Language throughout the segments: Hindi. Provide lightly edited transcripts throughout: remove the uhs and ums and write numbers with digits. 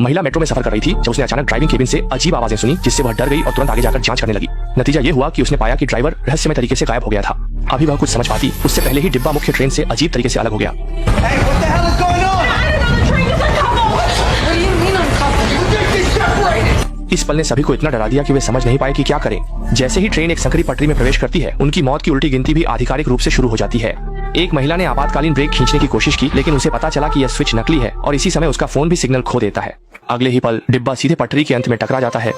महिला मेट्रो में सफर कर रही थी जब उसने अचानक ड्राइविंग केबिन से अजीब आवाजें सुनी, जिससे वह डर गई और तुरंत आगे जाकर जांच करने लगी। नतीजा ये हुआ कि उसने पाया कि ड्राइवर रहस्यमय तरीके से गायब हो गया था। अभी वह कुछ समझ पाती उससे पहले ही डिब्बा मुख्य ट्रेन से अजीब तरीके से अलग हो गया। इस पल ने सभी को इतना डरा दिया कि वे समझ नहीं पाए कि क्या करें। जैसे ही ट्रेन एक संकरी पटरी में प्रवेश करती है, उनकी मौत की उल्टी गिनती भी आधिकारिक रूप से शुरू हो जाती है। एक महिला ने आपातकालीन ब्रेक खींचने की कोशिश की, लेकिन उसे पता चला कि यह स्विच नकली है और इसी समय उसका फोन भी सिग्नल खो देता है। अगले ही पल डिब्बा सीधे पटरी के अंत में टकरा जाता है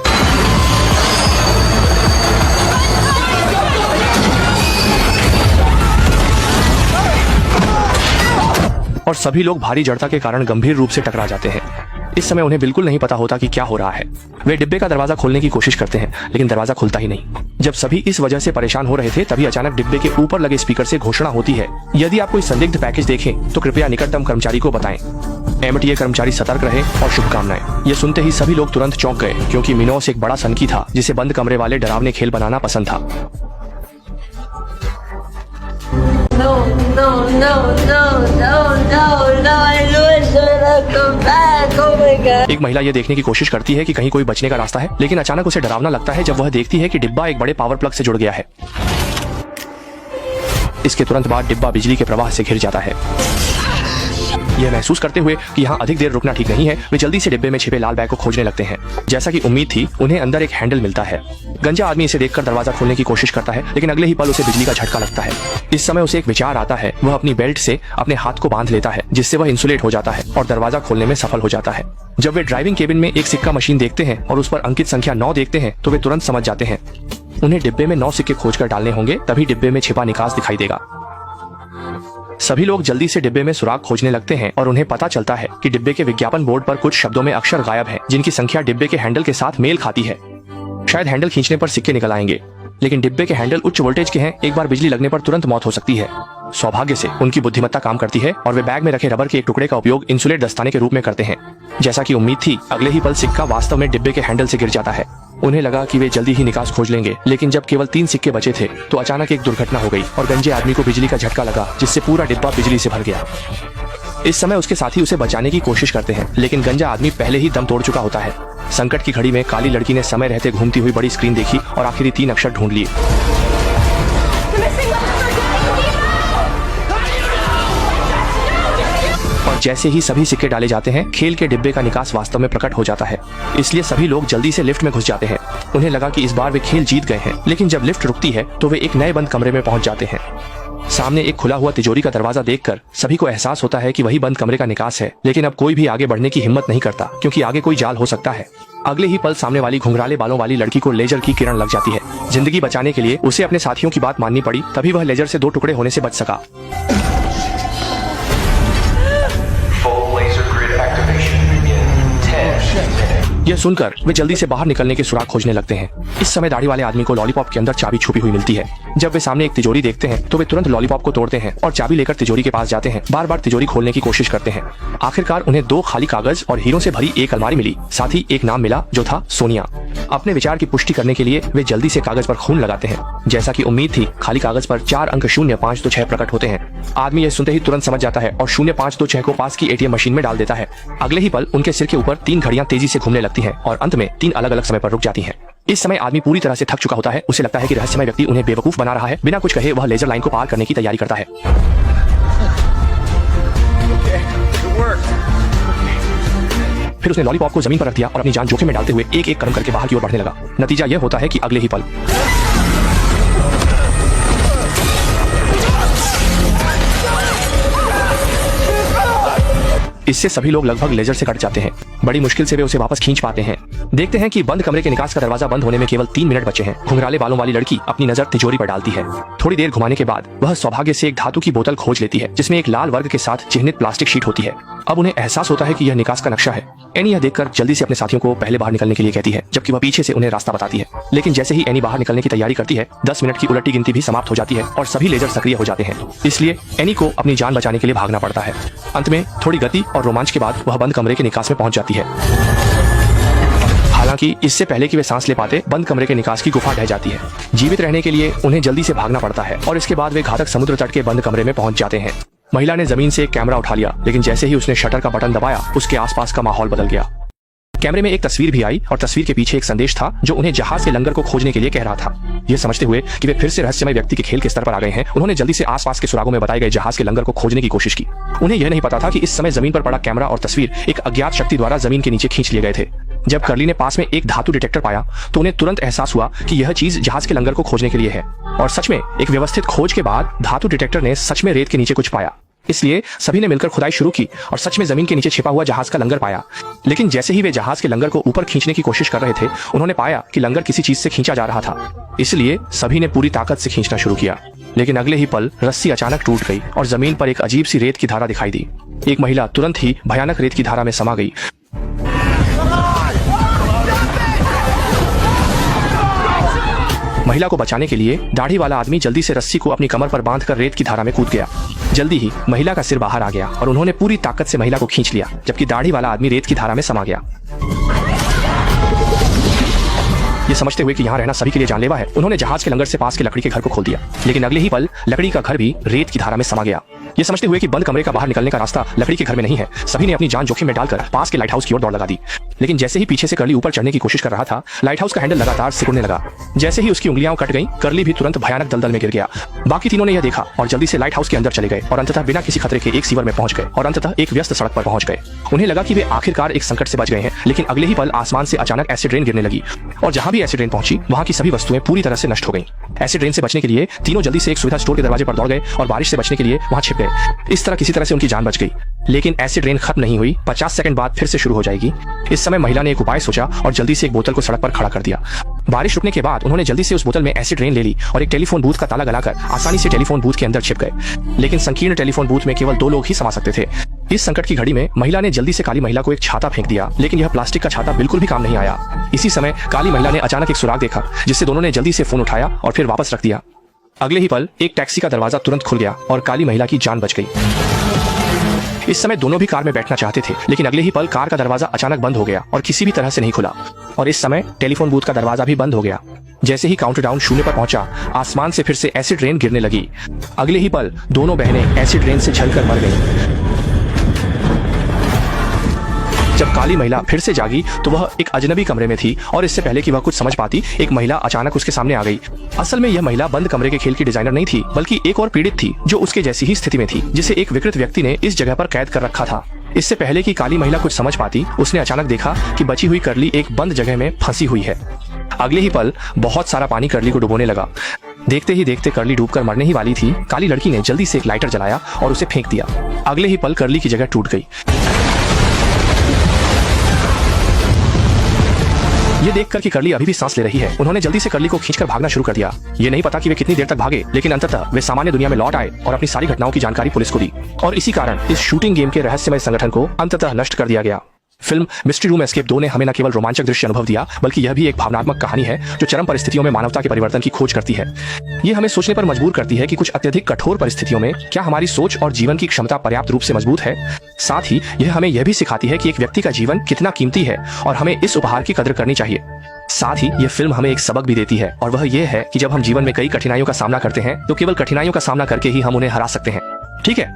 और सभी लोग भारी जड़ता के कारण गंभीर रूप से टकरा जाते हैं। इस समय उन्हें बिल्कुल नहीं पता होता कि क्या हो रहा है। वे डिब्बे का दरवाजा खोलने की कोशिश करते हैं, लेकिन दरवाजा खुलता ही नहीं। जब सभी इस वजह से परेशान हो रहे थे, तभी अचानक डिब्बे के ऊपर लगे स्पीकर से घोषणा होती है, यदि आप कोई संदिग्ध पैकेज देखें तो कृपया निकटतम कर्मचारी को बताएं। MTA कर्मचारी सतर्क रहे और शुभकामनाएं। यह सुनते ही सभी लोग तुरंत चौंक गए, क्योंकि मिनोस एक बड़ा सनकी था जिसे बंद कमरे वाले डरावने खेल बनाना पसंद था। No, no, no, no, no, no, no, I knew it should have come back. Oh my God. एक महिला ये देखने की कोशिश करती है कि कहीं कोई बचने का रास्ता है, लेकिन अचानक उसे डरावना लगता है जब वह देखती है कि डिब्बा एक बड़े पावर प्लग से जुड़ गया है। इसके तुरंत बाद डिब्बा बिजली के प्रवाह से घिर जाता है। यह महसूस करते हुए कि यहाँ अधिक देर रुकना ठीक नहीं है, वे जल्दी से डिब्बे में छिपे लाल बैग को खोजने लगते हैं। जैसा कि उम्मीद थी, उन्हें अंदर एक हैंडल मिलता है। गंजा आदमी इसे देखकर दरवाजा खोलने की कोशिश करता है, लेकिन अगले ही पल उसे बिजली का झटका लगता है। इस समय उसे एक विचार आता है। वह अपनी बेल्ट से अपने हाथ को बांध लेता है, जिससे वह इंसुलेट हो जाता है और दरवाजा खोलने में सफल हो जाता है। जब वे ड्राइविंग केबिन में एक सिक्का मशीन देखते हैं और उस पर अंकित संख्या 9 देखते हैं, तो वे तुरंत समझ जाते हैं उन्हें डिब्बे में 9 सिक्के खोजकर डालने होंगे, तभी डिब्बे में छिपा निकास दिखाई देगा। सभी लोग जल्दी से डिब्बे में सुराग खोजने लगते हैं और उन्हें पता चलता है कि डिब्बे के विज्ञापन बोर्ड पर कुछ शब्दों में अक्षर गायब हैं, जिनकी संख्या डिब्बे के हैंडल के साथ मेल खाती है। शायद हैंडल खींचने पर सिक्के निकल आएंगे, लेकिन डिब्बे के हैंडल उच्च वोल्टेज के हैं। एक बार बिजली लगने पर तुरंत मौत हो सकती है। सौभाग्य से उनकी बुद्धिमत्ता काम करती है और वे बैग में रखे रबर के एक टुकड़े का उपयोग इंसुलेट दस्ताने के रूप में करते हैं। जैसा कि उम्मीद थी, अगले ही पल सिक्का वास्तव में डिब्बे के हैंडल से गिर जाता है। उन्हें लगा कि वे जल्दी ही निकास खोज लेंगे, लेकिन जब केवल 3 सिक्के बचे थे तो अचानक एक दुर्घटना हो गई और गंजे आदमी को बिजली का झटका लगा, जिससे पूरा डिब्बा बिजली से भर गया। इस समय उसके साथी उसे बचाने की कोशिश करते हैं, लेकिन गंजा आदमी पहले ही दम तोड़ चुका होता है। संकट की घड़ी में काली लड़की ने समय रहते घूमती हुई बड़ी स्क्रीन देखी और आखिरी 3 अक्षर ढूंढ लिए। और जैसे ही सभी सिक्के डाले जाते हैं, खेल के डिब्बे का निकास वास्तव में प्रकट हो जाता है। इसलिए सभी लोग जल्दी से लिफ्ट में घुस जाते हैं। उन्हें लगा कि इस बार वे खेल जीत गए हैं, लेकिन जब लिफ्ट रुकती है तो वे एक नए बंद कमरे में पहुंच जाते हैं। सामने एक खुला हुआ तिजोरी का दरवाजा देखकर सभी को एहसास होता है कि वही बंद कमरे का निकास है, लेकिन अब कोई भी आगे बढ़ने की हिम्मत नहीं करता, क्योंकि आगे कोई जाल हो सकता है। अगले ही पल सामने वाली घुंघराले बालों वाली लड़की को लेजर की किरण लग जाती है। जिंदगी बचाने के लिए उसे अपने साथियों की बात माननी पड़ी, तभी वह लेजर से 2 टुकड़े होने से बच सका। यह सुनकर वे जल्दी से बाहर निकलने के सुराग खोजने लगते हैं। इस समय दाढ़ी वाले आदमी को लॉलीपॉप के अंदर चाबी छुपी हुई मिलती है। जब वे सामने एक तिजोरी देखते हैं तो वे तुरंत लॉलीपॉप को तोड़ते हैं और चाबी लेकर तिजोरी के पास जाते हैं। बार बार तिजोरी खोलने की कोशिश करते हैं। आखिरकार उन्हें 2 खाली कागज और हीरों से भरी एक अलमारी मिली। साथ ही एक नाम मिला, जो था सोनिया। अपने विचार की पुष्टि करने के लिए वे जल्दी से कागज पर खून लगाते हैं। जैसा कि उम्मीद थी, खाली कागज पर 4 अंक 0526 प्रकट होते हैं। आदमी यह सुनते ही तुरंत समझ जाता है और 0526 को पास की ATM मशीन में डाल देता है। अगले ही पल उनके सिर के ऊपर 3 घड़ियां तेजी से घूमने लगती हैं और अंत में 3 अलग अलग समय पर रुक जाती हैं। इस समय आदमी पूरी तरह से थक चुका होता है। उसे लगता है कि रहस्यमय व्यक्ति उन्हें बेवकूफ बना रहा है। बिना कुछ कहे वह लेजर लाइन को पार करने की तैयारी करता है। फिर उसने लॉलीपॉप को जमीन पर रख दिया और अपनी जान जोखिम में डालते हुए एक एक कदम करके बाहर की ओर बढ़ने लगा। नतीजा यह होता है कि अगले ही पल इससे सभी लोग लगभग लेजर से कट जाते हैं। बड़ी मुश्किल से वे उसे वापस खींच पाते हैं। देखते हैं कि बंद कमरे के निकास का दरवाजा बंद होने में केवल 3 मिनट बचे हैं। घुंघराले बालों वाली लड़की अपनी नजर तिजोरी पर डालती है। थोड़ी देर घुमाने के बाद वह सौभाग्य से एक धातु की बोतल खोज लेती है, जिसमें एक लाल वर्ग के साथ चिह्नित प्लास्टिक शीट होती है। अब उन्हें एहसास होता है कि यह निकास का नक्शा है। एनी यह देखकर जल्दी से अपने साथियों को पहले बाहर निकलने के लिए कहती है, जबकि वह पीछे से उन्हें रास्ता बताती है। लेकिन जैसे ही एनी बाहर निकलने की तैयारी करती है, 10 मिनट की उलटी गिनती भी समाप्त हो जाती है और सभी लेजर सक्रिय हो जाते हैं। इसलिए एनी को अपनी जान बचाने के लिए भागना पड़ता है। अंत में थोड़ी गति और रोमांच के बाद वह बंद कमरे के निकास में पहुंच जाती है। हालांकि इससे पहले कि वे सांस ले पाते, बंद कमरे के निकास की गुफा ढह जाती है। जीवित रहने के लिए उन्हें जल्दी से भागना पड़ता है और इसके बाद वे घातक समुद्र तट के बंद कमरे में पहुंच जाते हैं। महिला ने जमीन से एक कैमरा उठा लिया, लेकिन जैसे ही उसने शटर का बटन दबाया, उसके आसपास का माहौल बदल गया। कैमरे में एक तस्वीर भी आई और तस्वीर के पीछे एक संदेश था जो उन्हें जहाज के लंगर को खोजने के लिए कह रहा था। यह समझते हुए कि वे फिर से रहस्यमय व्यक्ति के खेल के स्तर पर आ गए हैं, उन्होंने जल्दी से आसपास के सुरागों में बताए गए जहाज के लंगर को खोजने की कोशिश की। उन्हें यह नहीं पता था कि इस समय जमीन पर पड़ा कैमरा और तस्वीर एक अज्ञात शक्ति द्वारा जमीन के नीचे खींच लिए गए थे। जब कर्ली ने पास में एक धातु डिटेक्टर पाया तो उन्हें तुरंत एहसास हुआ कि यह चीज जहाज के लंगर को खोजने के लिए है। और सच में एक व्यवस्थित खोज के बाद धातु डिटेक्टर ने सच में रेत के नीचे कुछ पाया। इसलिए सभी ने मिलकर खुदाई शुरू की और सच में जमीन के नीचे छिपा हुआ जहाज का लंगर पाया। लेकिन जैसे ही वे जहाज के लंगर को ऊपर खींचने की कोशिश कर रहे थे, उन्होंने पाया कि लंगर किसी चीज से खींचा जा रहा था। इसलिए सभी ने पूरी ताकत से खींचना शुरू किया। लेकिन अगले ही पल रस्सी अचानक टूट गई और जमीन पर एक अजीब सी रेत की धारा दिखाई दी। एक महिला तुरंत ही भयानक रेत की धारा में समा गई। महिला को बचाने के लिए दाढ़ी वाला आदमी जल्दी से रस्सी को अपनी कमर पर बांधकर रेत की धारा में कूद गया। जल्दी ही महिला का सिर बाहर आ गया और उन्होंने पूरी ताकत से महिला को खींच लिया, जबकि दाढ़ी वाला आदमी रेत की धारा में समा गया। ये समझते हुए कि यहाँ रहना सभी के लिए जानलेवा है, उन्होंने जहाज के लंगर से पास के लकड़ी के घर को खोल दिया। लेकिन अगले ही पल लकड़ी का घर भी रेत की धारा में समा गया। ये समझते हुए कि बंद कमरे का बाहर निकलने का रास्ता लकड़ी के घर में नहीं है, सभी ने अपनी जान जोखिम में डालकर पास के लाइट हाउस की ओर दौड़ लगा दी। लेकिन जैसे ही पीछे से कर्ली ऊपर चढ़ने की कोशिश कर रहा था, लाइट हाउस का हैंडल लगातार सिकुड़ने लगा। जैसे ही उसकी उंगलियां कट गईं, कर्ली भी तुरंत भयानक दलदल में गिर गया। बाकी तीनों ने यह देखा और जल्दी से लाइट हाउस के अंदर चले गए और अंततः बिना किसी खतरे के एक सीवर में पहुंच गए और अंततः एक व्यस्त सड़क पर पहुंच गए। उन्हें लगा कि वे आखिरकार एक संकट से बच गए हैं, लेकिन अगले ही पल आसमान से अचानक एसिड रेन गिरने लगी और जहां भी एसिड रेन पहुंची वहां की सभी वस्तुएं पूरी तरह से नष्ट हो गईं। एसिड रेन से बचने के लिए तीनों जल्दी से एक सुविधा स्टोर के दरवाजे पर दौड़ गए और बारिश से बचने के लिए वहां छिप गए। इस तरह किसी तरह से उनकी जान बच गई। लेकिन एसिड रेन खत्म नहीं हुई, 50 सेकंड बाद फिर से शुरू हो जाएगी। इस समय महिला ने एक उपाय सोचा और जल्दी से एक बोतल को सड़क पर खड़ा कर दिया। बारिश रुकने के बाद उन्होंने जल्दी से उस बोतल में एसिड रेन ले ली और एक टेलीफोन बूथ का ताला लगाकर आसानी से टेलीफोन बूथ के अंदर छिप गए। लेकिन संकीर्ण टेलीफोन बूथ में केवल 2 लोग ही समा सकते थे। इस संकट की घड़ी में महिला ने जल्दी से काली महिला को एक छाता फेंक दिया, लेकिन यह प्लास्टिक का छाता बिल्कुल भी काम नहीं आया। इसी समय काली महिला ने अचानक एक सुराग देखा, जिससे दोनों ने जल्दी से फोन उठाया और फिर वापस रख दिया। अगले ही पल एक टैक्सी का दरवाजा तुरंत खुल गया और काली महिला की जान बच गई। इस समय दोनों भी कार में बैठना चाहते थे, लेकिन अगले ही पल कार का दरवाजा अचानक बंद हो गया और किसी भी तरह से नहीं खुला। और इस समय टेलीफोन बूथ का दरवाजा भी बंद हो गया। जैसे ही काउंटडाउन 0 पर पहुंचा, आसमान से फिर से एसिड रेन गिरने लगी। अगले ही पल दोनों बहनें एसिड रेन से जलकर मर गईं। जब काली महिला फिर से जागी तो वह एक अजनबी कमरे में थी और इससे पहले कि वह कुछ समझ पाती, एक महिला अचानक उसके सामने आ गई। असल में यह महिला बंद कमरे के खेल की डिजाइनर नहीं थी, बल्कि एक और पीड़ित थी जो उसके जैसी ही स्थिति में थी, जिसे एक विकृत व्यक्ति ने इस जगह पर कैद कर रखा था। इससे पहले कि काली महिला कुछ समझ पाती, उसने अचानक देखा कि बची हुई कर्ली एक बंद जगह में फंसी हुई है। अगले ही पल बहुत सारा पानी कर्ली को डुबोने लगा। देखते ही देखते कर्ली डूबकर मरने ही वाली थी। काली लड़की ने जल्दी से एक लाइटर जलाया और उसे फेंक दिया। अगले ही पल कर्ली की जगह टूट गई। ये देखकर कि कर्ली अभी भी सांस ले रही है, उन्होंने जल्दी से कर्ली को खींचकर भागना शुरू कर दिया। ये नहीं पता कि वे कितनी देर तक भागे, लेकिन अंततः वे सामान्य दुनिया में लौट आए और अपनी सारी घटनाओं की जानकारी पुलिस को दी। और इसी कारण इस शूटिंग गेम के रहस्यमय संगठन को अंततः नष्ट कर दिया गया। फिल्म मिस्ट्री रूम एस्केप 2 ने हमें न केवल रोमांचक दृश्य अनुभव दिया, बल्कि यह भी एक भावनात्मक कहानी है जो चरम परिस्थितियों में मानवता के परिवर्तन की खोज करती है। ये हमें सोचने पर मजबूर करती है कि कुछ अत्यधिक कठोर परिस्थितियों में क्या हमारी सोच और जीवन की क्षमता पर्याप्त रूप से मजबूत है। साथ ही यह हमें यह भी सिखाती है कि एक व्यक्ति का जीवन कितना कीमती है और हमें इस उपहार की कदर करनी चाहिए। साथ ही यह फिल्म हमें एक सबक भी देती है, और वह यह है कि जब हम जीवन में कई कठिनाइयों का सामना करते हैं तो केवल कठिनाइयों का सामना करके ही हम उन्हें हरा सकते हैं। ठीक है।